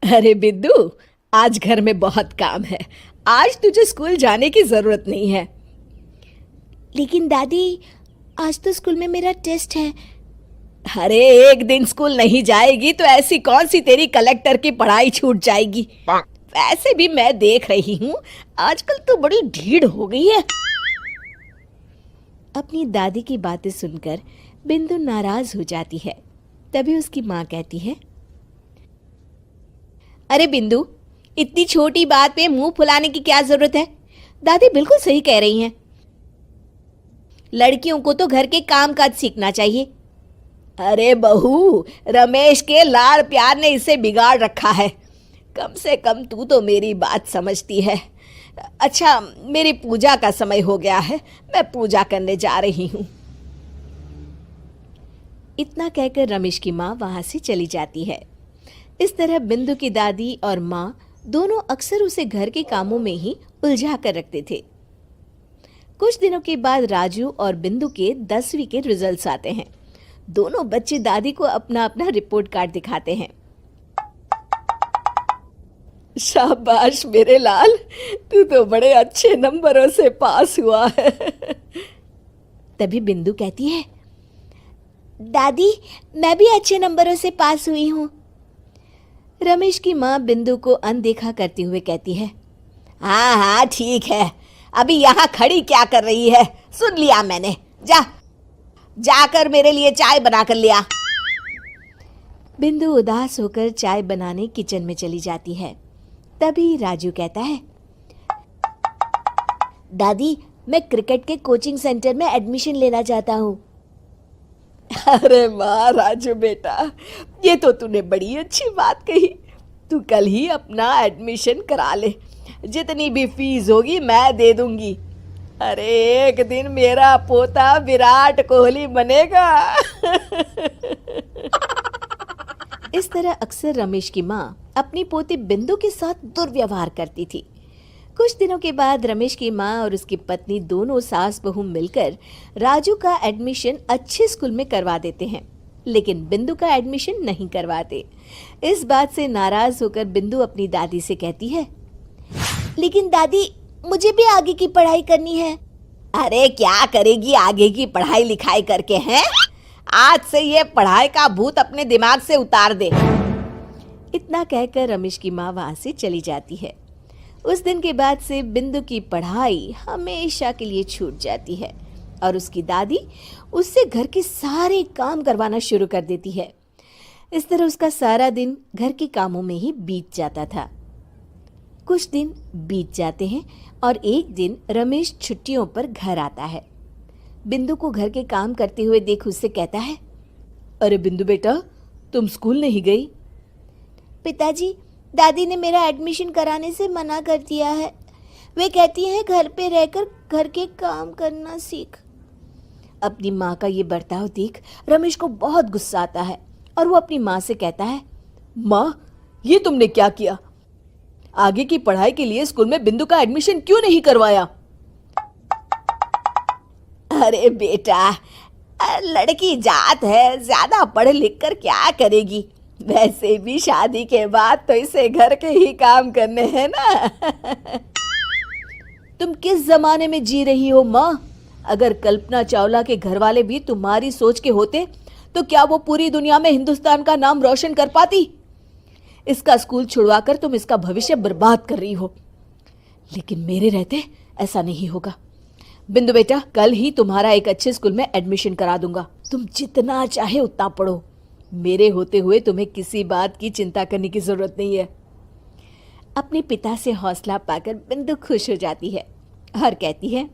अरे बिद्दू, आज घर में बहुत काम है। आज तुझे स्कूल जाने की जरूरत नहीं है। लेकिन दादी, आज तो स्कूल में मेरा टेस्ट है। अरे एक दिन स्कूल नहीं जाएगी तो ऐसी कौन सी तेरी कलेक्टर की पढ़ाई छूट जाएगी। वैसे भी मैं देख रही हूँ आजकल तो बड़ी ढीठ हो गई है। अपनी दादी की बातें सुनकर बिंदु नाराज हो जाती है। तभी उसकी माँ कहती है, अरे बिंदु, इतनी छोटी बात पे मुंह फुलाने की क्या जरूरत है। दादी बिल्कुल सही कह रही हैं। लड़कियों को तो घर के काम काज सीखना चाहिए। अरे बहू, रमेश के लाड़ प्यार ने इसे बिगाड़ रखा है। कम से कम तू तो मेरी बात समझती है। अच्छा, मेरी पूजा का समय हो गया है, मैं पूजा करने जा रही हूँ। इतना कहकर रमेश की माँ वहां से चली जाती है। इस तरह बिंदु की दादी और माँ दोनों अक्सर उसे घर के कामों में ही उलझा कर रखते थे। कुछ दिनों के बाद राजू और बिंदु के 10वीं के रिजल्ट्स आते हैं। दोनों बच्चे दादी को अपना अपना रिपोर्ट कार्ड दिखाते हैं। शाबाश मेरे लाल, तू तो बड़े अच्छे नंबरों से पास हुआ है। तभी बिंदु कहती है, दादी मैं भी अच्छे नंबरों से पास हुई हूँ। रमेश की माँ बिंदु को अनदेखा करते हुए कहती है, हाँ हाँ ठीक है, अभी यहाँ खड़ी क्या कर रही है, सुन लिया मैंने। जाकर मेरे लिए चाय बना कर लिया। बिंदु उदास होकर चाय बनाने किचन में चली जाती है। तभी राजू कहता है, दादी मैं क्रिकेट के कोचिंग सेंटर में एडमिशन लेना चाहता हूँ। अरे वाह राजू बेटा, ये तो तूने बड़ी अच्छी बात कही। तू कल ही अपना एडमिशन करा ले, जितनी भी फीस होगी मैं दे दूंगी। अरे एक दिन मेरा पोता विराट कोहली बनेगा। इस तरह अक्सर रमेश की माँ अपनी पोती बिंदु के साथ दुर्व्यवहार करती थी। कुछ दिनों के बाद रमेश की माँ और उसकी पत्नी दोनों सास बहू मिलकर राजू का एडमिशन अच्छे स्कूल में करवा देते हैं, लेकिन बिंदु का एडमिशन नहीं करवाते। इस बात से नाराज होकर बिंदु अपनी दादी से कहती है, लेकिन दादी मुझे भी आगे की पढ़ाई करनी है। अरे क्या करेगी आगे की पढ़ाई लिखाई करके, हैं? आज से ये पढ़ाई का भूत अपने दिमाग से उतार दे। इतना कहकर रमेश की माँ वहां से चली जाती है। उस दिन के बाद से बिंदु की पढ़ाई हमेशा के लिए छूट जाती है और उसकी दादी उससे घर के सारे काम करवाना शुरू कर देती है। इस तरह उसका सारा दिन घर के कामों में ही बीत जाता था। कुछ दिन बीत जाते हैं और एक दिन रमेश छुट्टियों पर घर आता है। बिंदु को घर के काम करते हुए देख उससे कहता है, अरे बिंदु बेटा, तुम स्कूल नहीं गई? पिताजी, दादी ने मेरा एडमिशन कराने से मना कर दिया है। वे कहती हैं घर पे रहकर घर के काम करना सीख। अपनी माँ का ये बर्ताव देख रमेश को बहुत गुस्सा आता है और वो अपनी माँ से कहता है, माँ ये तुमने क्या किया? आगे की पढ़ाई के लिए स्कूल में बिंदु का एडमिशन क्यों नहीं करवाया? अरे बेटा, लड़की जात है, ज्यादा पढ़ लिख कर क्या करेगी? वैसे भी शादी के बाद तो इसे घर के ही काम करने हैं ना। तुम किस जमाने में जी रही हो माँ? अगर कल्पना चावला के घर वाले भी तुम्हारी सोच के होते तो क्या वो पूरी दुनिया में हिंदुस्तान का नाम रोशन कर पाती? इसका स्कूल छुड़वाकर तुम इसका भविष्य बर्बाद कर रही हो, लेकिन मेरे रहते ऐसा नहीं होगा। बिंदु बेटा, कल ही तुम्हारा एक अच्छे स्कूल में एडमिशन करा दूंगा। तुम जितना चाहे उतना पढ़ो। मेरे होते हुए तुम्हें किसी बात की चिंता करने की जरूरत नहीं है। अपने पिता से हौसला पाकर बिंदु खुश हो जाती है और कहती है,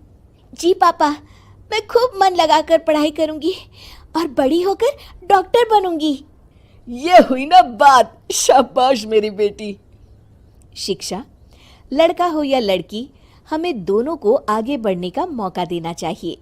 जी पापा, मैं खूब मन लगाकर पढ़ाई करूंगी और बड़ी होकर डॉक्टर बनूंगी। ये हुई ना बात, शाबाश मेरी बेटी। शिक्षा, लड़का हो या लड़की, हमें दोनों को आगे बढ़ने का मौका देना चाहिए।